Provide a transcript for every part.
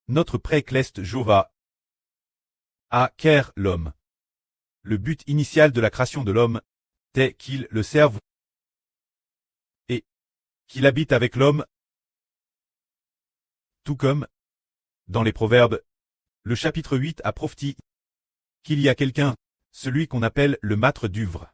Notre pré-cleste Jova acquiert l'homme. Le but initial de la création de l'homme est qu'il le serve et qu'il habite avec l'homme, tout comme, dans les Proverbes, le chapitre 8 a prophétisé qu'il y a quelqu'un, celui qu'on appelle le maître d'œuvre.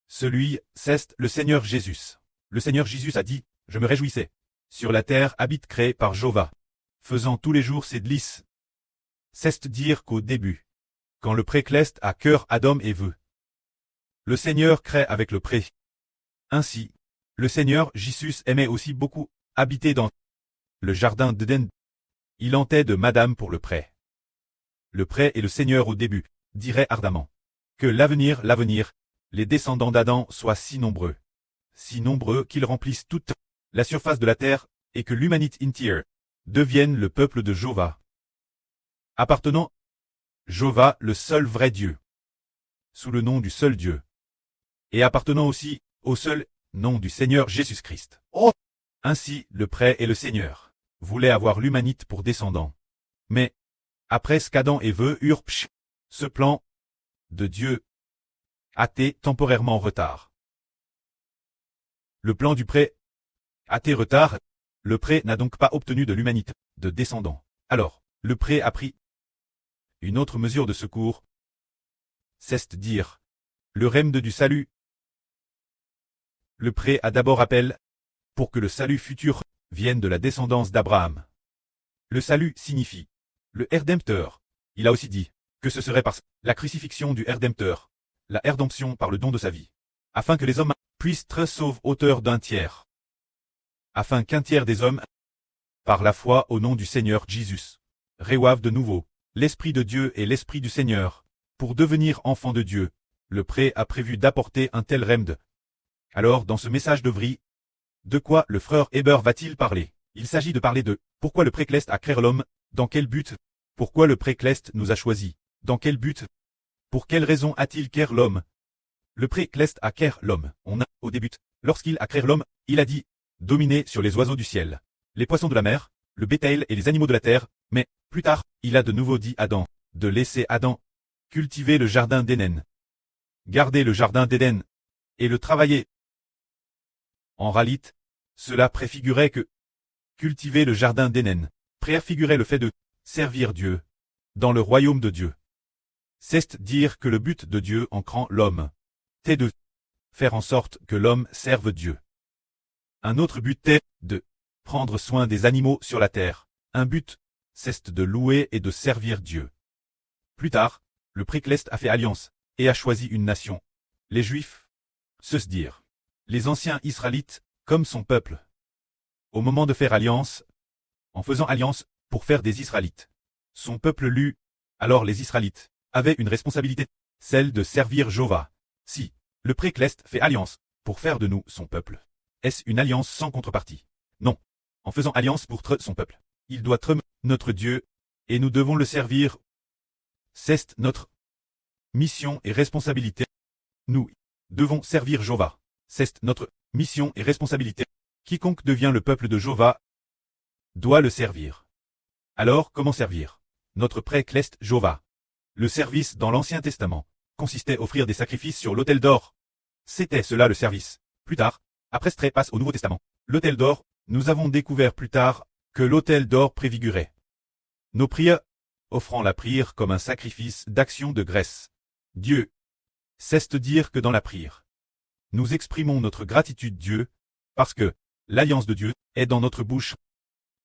Celui, c'est le Seigneur Jésus. Le Seigneur Jésus a dit, je me réjouissais. Sur la terre habite créée par Jova, faisant tous les jours ses délices. C'est dire qu'au début, quand le pré-cleste a cœur Adam et veut, le Seigneur crée avec le pré. Ainsi, le Seigneur Jésus aimait aussi beaucoup habiter dans le jardin d'Éden. Il entait de Madame pour le pré. Le pré et le Seigneur au début, dirait ardemment, que l'avenir, les descendants d'Adam soient si nombreux qu'ils remplissent toute la surface de la terre, et que l'humanité entière devienne le peuple de Jova. Appartenant Jova, le seul vrai Dieu, sous le nom du seul Dieu, et appartenant aussi au seul nom du Seigneur Jésus-Christ. Oh! Ainsi, le pré et le Seigneur voulaient avoir l'humanité pour descendants. Mais, après ce qu'Adam et Ève eurent ce plan de Dieu a été temporairement en retard. Le plan du pré a été retard, le pré n'a donc pas obtenu de l'humanité de descendants. Alors, le pré a pris une autre mesure de secours, c'est dire le remède du salut. Le pré a d'abord appel pour que le salut futur vienne de la descendance d'Abraham. Le salut signifie le Rédempteur. Il a aussi dit que ce serait par la crucifixion du Rédempteur, la rédemption par le don de sa vie, afin que les hommes puissent être sauvés hauteur d'un tiers, afin qu'un tiers des hommes, par la foi au nom du Seigneur Jésus, reçoivent de nouveau l'Esprit de Dieu et l'Esprit du Seigneur, pour devenir enfants de Dieu. Le pré a prévu d'apporter un tel remède. Alors, dans ce message d'Œuvry, de quoi le frère Heber va-t-il parler? Il s'agit de parler de pourquoi le pré-cleste a créé l'homme, dans quel but? Pourquoi le pré-cleste nous a choisis? Dans quel but? Pour quelle raison a-t-il créé l'homme? Le pré-cleste a créé l'homme. On a, au début, lorsqu'il a créé l'homme, il a dit dominer sur les oiseaux du ciel, les poissons de la mer, le bétail et les animaux de la terre, mais, plus tard, il a de nouveau dit Adam, de laisser Adam cultiver le jardin d'Éden, garder le jardin d'Éden, et le travailler. En réalité, cela préfigurait que cultiver le jardin d'Éden préfigurait le fait de servir Dieu dans le royaume de Dieu. C'est dire que le but de Dieu en créant l'homme est de faire en sorte que l'homme serve Dieu. Un autre but est de prendre soin des animaux sur la terre. Un but, c'est de louer et de servir Dieu. Plus tard, le pré-cleste a fait alliance et a choisi une nation, les Juifs, se dire les anciens Israélites, comme son peuple. Au moment de faire alliance, en faisant alliance pour faire des Israélites, son peuple lut, alors les Israélites avaient une responsabilité, celle de servir Jova. Si le pré-cleste fait alliance pour faire de nous son peuple, est-ce une alliance sans contrepartie? Non. En faisant alliance pour son peuple, il doit être notre Dieu, et nous devons le servir. C'est notre mission et responsabilité. Nous devons servir Jova. C'est notre mission et responsabilité. Quiconque devient le peuple de Jova doit le servir. Alors, comment servir? Notre pré-cleste Jova. Le service dans l'Ancien Testament consistait à offrir des sacrifices sur l'autel d'or. C'était cela le service. Plus tard, après ce trait passe au Nouveau Testament. L'autel d'or, nous avons découvert plus tard que l'autel d'or préfigurait nos prières, offrant la prière comme un sacrifice d'action de grâce. Dieu. C'est dire que dans la prière, nous exprimons notre gratitude Dieu, parce que l'alliance de Dieu est dans notre bouche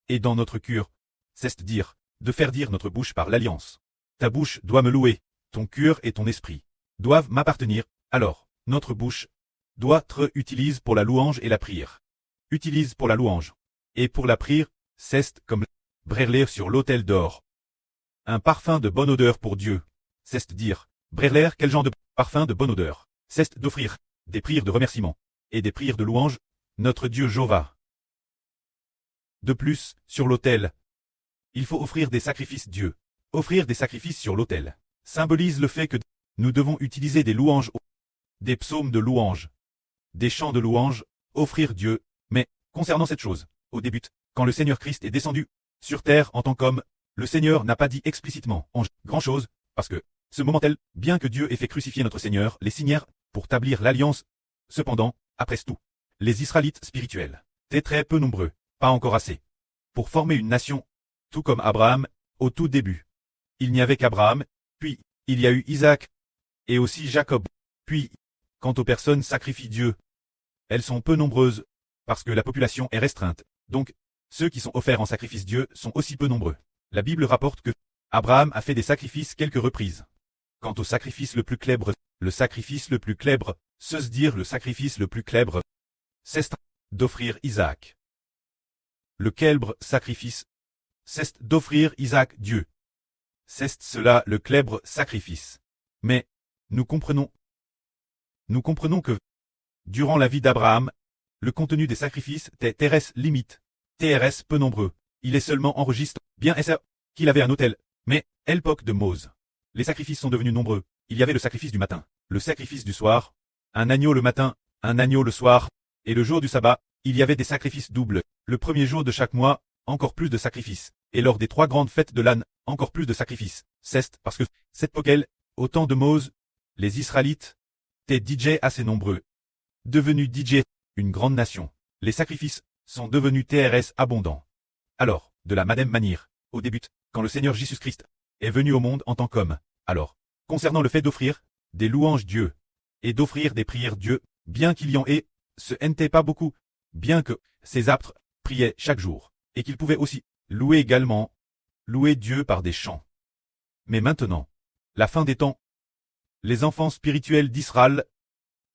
et dans notre cœur. C'est dire, de faire dire notre bouche par l'alliance. Ta bouche doit me louer, ton cœur et ton esprit doivent m'appartenir, alors, notre bouche doit être utilise pour la louange et la prière. Utilise pour la louange. Et pour la prière, c'est comme brûler sur l'autel d'or. Un parfum de bonne odeur pour Dieu. C'est dire, brûler quel genre de parfum de bonne odeur? C'est d'offrir des prières de remerciement et des prières de louange, notre Dieu Jova. De plus, sur l'autel, il faut offrir des sacrifices Dieu. Offrir des sacrifices sur l'autel symbolise le fait que nous devons utiliser des louanges, des psaumes de louange, des chants de louange, offrir Dieu. Mais, concernant cette chose, au début, quand le Seigneur Christ est descendu sur terre en tant qu'homme, Le Seigneur n'a pas dit explicitement en grand-chose, parce que, ce moment tel, bien que Dieu ait fait crucifier notre Seigneur, les signèrent, pour établir l'alliance. Cependant, après tout, les Israélites spirituels étaient très peu nombreux, pas encore assez, pour former une nation, tout comme Abraham, au tout début. Il n'y avait qu'Abraham, puis, il y a eu Isaac, et aussi Jacob. Puis, quant aux personnes sacrifient Dieu, elles sont peu nombreuses, parce que la population est restreinte. Donc, ceux qui sont offerts en sacrifice Dieu sont aussi peu nombreux. La Bible rapporte que Abraham a fait des sacrifices quelques reprises. Quant au sacrifice le plus célèbre, se dire le sacrifice le plus célèbre, c'est d'offrir Isaac. Le célèbre sacrifice, c'est d'offrir Isaac Dieu. C'est cela le célèbre sacrifice. Mais, nous comprenons que, durant la vie d'Abraham, le contenu des sacrifices TRS limite, TRS peu nombreux. Il est seulement enregistre, bien ça, qu'il avait un autel. Mais, à l'époque de Mose, les sacrifices sont devenus nombreux. Il y avait le sacrifice du matin, le sacrifice du soir, un agneau le matin, un agneau le soir, et le jour du sabbat, il y avait des sacrifices doubles. Le premier jour de chaque mois, encore plus de sacrifices. Et lors des 3 grandes fêtes de l'âne, encore plus de sacrifices. C'est parce que, cette époque, au temps de Mose, les Israélites étaient DJ assez nombreux. Devenus DJ, une grande nation. Les sacrifices sont devenus TRS abondants. Alors, de la même manière, au début, quand le Seigneur Jésus-Christ est venu au monde en tant qu'homme, alors, concernant le fait d'offrir des louanges Dieu et d'offrir des prières Dieu, bien qu'il y en ait, ce n'était pas beaucoup, bien que ces apôtres priaient chaque jour, et qu'ils pouvaient aussi louer également, louer Dieu par des chants. Mais maintenant, la fin des temps, les enfants spirituels d'Israël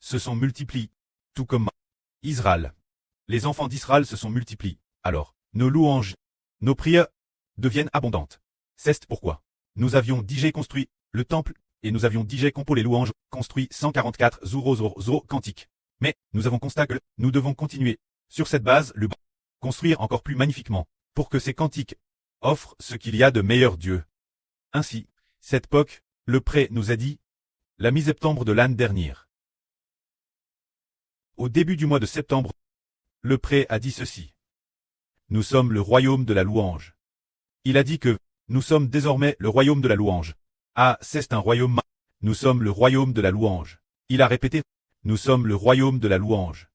se sont multipliés, tout comme Israël. Les enfants d'Israël se sont multipliés, alors, nos louanges, nos prières deviennent abondantes. C'est pourquoi nous avions déjà construit le temple, et nous avions déjà composé les louanges, construit 144 000 cantiques. Mais, nous avons constaté que nous devons continuer, sur cette base, le construire encore plus magnifiquement, pour que ces cantiques offrent ce qu'il y a de meilleur Dieu. Ainsi, cette époque, le pré nous a dit, la mi-septembre de l'année dernière. Au début du mois de septembre, le pré a dit ceci. Nous sommes le royaume de la louange. Il a dit que, nous sommes désormais le royaume de la louange. Ah, c'est un royaume. Nous sommes le royaume de la louange. Il a répété, nous sommes le royaume de la louange.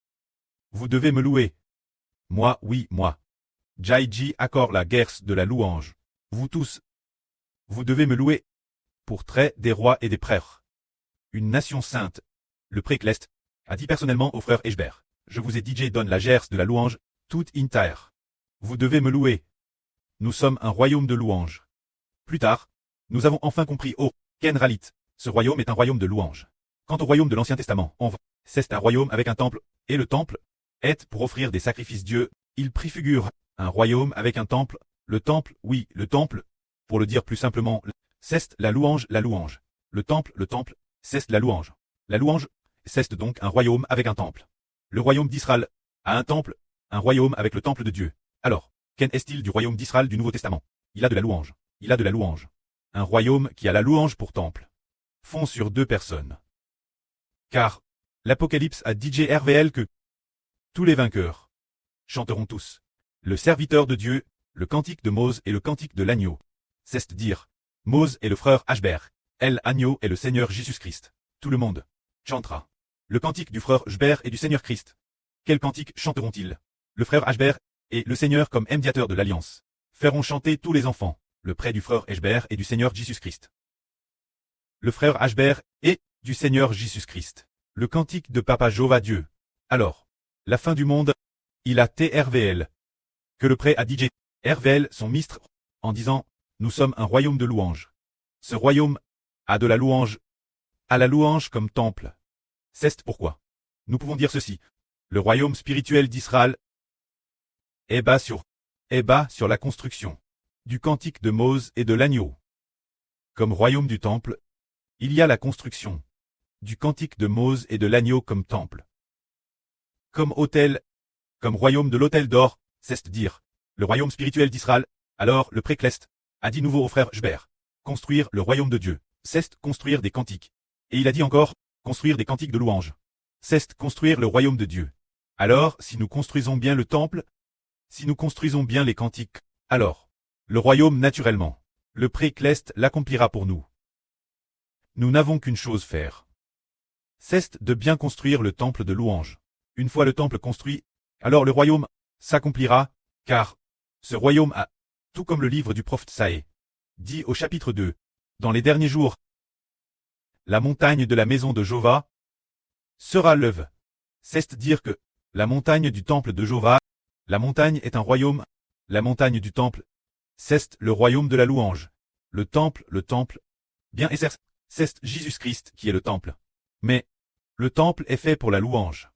Vous devez me louer. Moi, oui, moi. Jaiji accorde la guerre de la louange. Vous tous. Vous devez me louer. Pour trait des rois et des prêtres. Une nation sainte. Le précleste a dit personnellement au frère Eshbert. Je vous ai DJ donne la guerre de la louange, toute intère. Vous devez me louer. Nous sommes un royaume de louange. Plus tard, nous avons enfin compris, oh, Kenralit, ce royaume est un royaume de louange. Quant au royaume de l'Ancien Testament, c'est un royaume avec un temple, et le temple est pour offrir des sacrifices Dieu, il préfigure un royaume avec un temple, le temple, oui, le temple, pour le dire plus simplement, c'est la louange, le temple, c'est la louange. La louange, c'est donc un royaume avec un temple. Le royaume d'Israël a un temple, un royaume avec le temple de Dieu. Alors, qu'en est-il du royaume d'Israël du Nouveau Testament? Il a de la louange. Il a de la louange. Un royaume qui a la louange pour temple. Fond sur 2 personnes. Car, l'Apocalypse a dit RVL que tous les vainqueurs chanteront tous le serviteur de Dieu, le cantique de Mose et le cantique de l'agneau. C'est-à-dire, Mose et le frère Ashbert, l'agneau et le Seigneur Jésus-Christ. Tout le monde chantera le cantique du frère Ashbert et du Seigneur Christ. Quel cantique chanteront-ils? Le frère Ashbert et le Seigneur comme médiateur de l'alliance feront chanter tous les enfants, le près du frère Ashbert et du Seigneur Jésus-Christ. Le frère Ashbert et du Seigneur Jésus-Christ. Le cantique de Papa Jéhovah Dieu. Alors, la fin du monde, il a TRVL. Que le pré a dit RVL son mistre, en disant, nous sommes un royaume de louange. Ce royaume a de la louange, a la louange comme temple. C'est pourquoi nous pouvons dire ceci. Le royaume spirituel d'Israël est bas sur la construction du cantique de Mose et de l'agneau. Comme royaume du temple, il y a la construction du cantique de Mose et de l'agneau comme temple. Comme autel, comme royaume de l'autel d'or, c'est-à-dire le royaume spirituel d'Israël. Alors le précleste a dit nouveau au frère Jbert, construire le royaume de Dieu, c'est construire des cantiques. Et il a dit encore, construire des cantiques de louange. C'est construire le royaume de Dieu. Alors, si nous construisons bien le temple, si nous construisons bien les cantiques, alors, le royaume naturellement le pré-cleste l'accomplira pour nous. Nous n'avons qu'une chose faire. C'est de bien construire le temple de louange. Une fois le temple construit, alors le royaume s'accomplira, car ce royaume a, tout comme le livre du prophète Saé, dit au chapitre 2, dans les derniers jours, la montagne de la maison de Jova sera lève. C'est dire que la montagne du temple de Jova, la montagne est un royaume, la montagne du temple, c'est le royaume de la louange. Le temple, bien et c'est Jésus-Christ qui est le temple. Mais le temple est fait pour la louange.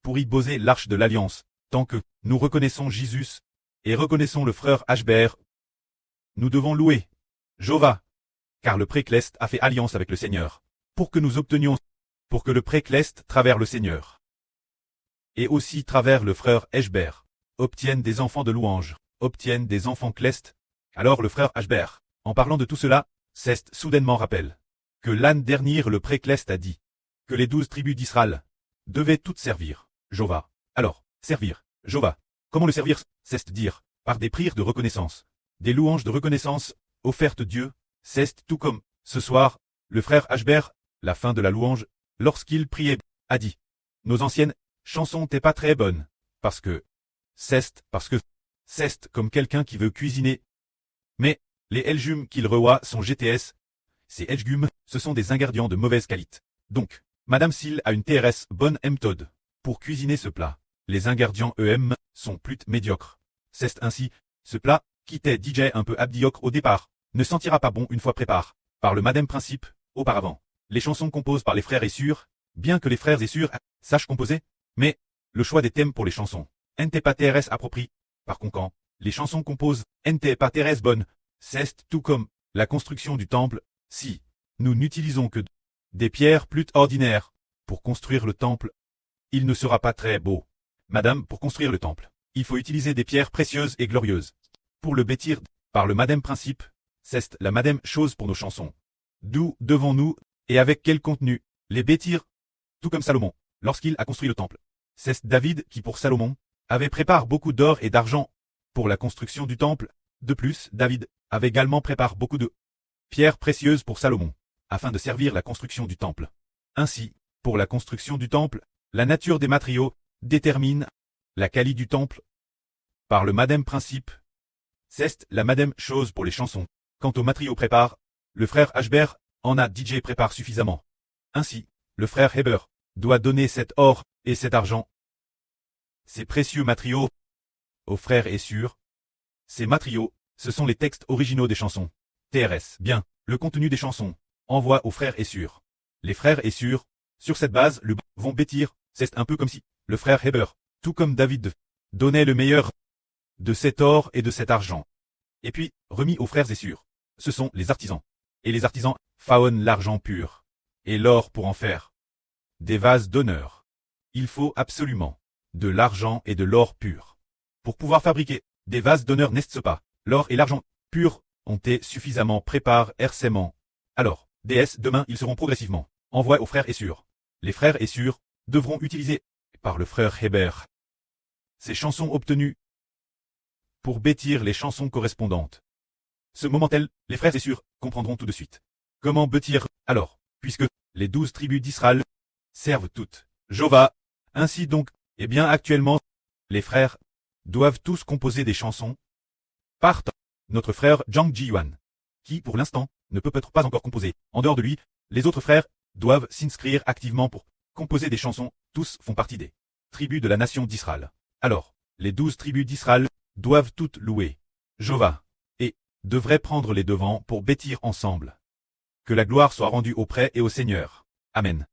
Pour y poser l'arche de l'alliance, tant que nous reconnaissons Jésus et reconnaissons le frère Ashbert, nous devons louer Jova, car le pré-cleste a fait alliance avec le Seigneur, pour que nous obtenions, pour que le pré-cleste travers le Seigneur, et aussi travers le frère Ashbert, obtiennent des enfants de louange, obtiennent des enfants clestes. Alors le frère Ashbert, en parlant de tout cela, c'est soudainement rappelle que l'âne dernier le pré-cleste a dit que les 12 tribus d'Israël devaient toutes servir Jova. Alors, servir Jova. Comment le servir? C'est dire par des prières de reconnaissance, des louanges de reconnaissance offertes Dieu. C'est tout comme ce soir, le frère Ashbert, la fin de la louange, lorsqu'il priait, a dit nos anciennes chansons n'étaient pas très bonnes, parce que c'est comme quelqu'un qui veut cuisiner. Mais les légumes qu'il revoit sont GTS. Ces légumes, ce sont des ingrédients de mauvaise qualité. Donc, Madame Sil a une TRS bonne méthode pour cuisiner ce plat. Les ingrédients EM sont plutôt médiocres. C'est ainsi, ce plat, qui était DJ un peu abdiocre au départ, ne sentira pas bon une fois préparé par le Madame Principe, auparavant. Les chansons composées par les frères et sœurs, bien que les frères et sœurs sachent composer, mais le choix des thèmes pour les chansons, n'était pas TRS approprié. Par conséquent, les chansons composées n'étaient pas TRS bonnes. C'est tout comme la construction du temple. Si nous n'utilisons que des pierres plus ordinaires pour construire le temple, il ne sera pas très beau. Madame, pour construire le temple, il faut utiliser des pierres précieuses et glorieuses. Pour le bâtir, par le Madame Principe, c'est la Madame chose pour nos chansons. D'où devons-nous, et avec quel contenu, les bâtir? Tout comme Salomon, lorsqu'il a construit le temple. C'est David qui, pour Salomon, avait préparé beaucoup d'or et d'argent pour la construction du temple. De plus, David avait également préparé beaucoup de pierres précieuses pour Salomon, afin de servir la construction du temple. Ainsi, pour la construction du temple, la nature des matériaux détermine la qualité du temple. Par le Madame Principe, c'est la Madame chose pour les chansons. Quant aux matériaux prépare, le frère Ashbert en a DJ prépare suffisamment. Ainsi, le frère Heber doit donner cet or et cet argent, ces précieux matériaux, aux frères et sœurs. Ces matériaux, ce sont les textes originaux des chansons. TRS, bien, le contenu des chansons, envoie aux frères et sœurs. Les frères et sœurs, sur cette base, vont bâtir. C'est un peu comme si le frère Heber, tout comme David, donnait le meilleur de cet or et de cet argent. Et puis, remis aux frères et sœurs. Ce sont les artisans. Et les artisans faonnent l'argent pur et l'or pour en faire des vases d'honneur. Il faut absolument de l'argent et de l'or pur pour pouvoir fabriquer des vases d'honneur, n'est-ce pas? L'or et l'argent pur ont été suffisamment préparés RCment. Alors, DS, demain ils seront progressivement envoyés aux frères et sœurs. Les frères et sœurs devront utiliser, par le frère Heber, ces chansons obtenues pour bâtir les chansons correspondantes. Ce moment-tel, les frères et sœurs comprendront tout de suite. Comment bâtir, alors, puisque les 12 tribus d'Israël servent toutes Jova. Ainsi donc, eh bien actuellement, les frères doivent tous composer des chansons. Partant, notre frère Zhang Jiyuan, qui pour l'instant ne peut peut-être pas encore composer. En dehors de lui, les autres frères doivent s'inscrire activement pour composer des chansons. Tous font partie des tribus de la nation d'Israël. Alors, les 12 tribus d'Israël doivent toutes louer Jova et devraient prendre les devants pour bâtir ensemble. Que la gloire soit rendue au prêtre et au Seigneur. Amen.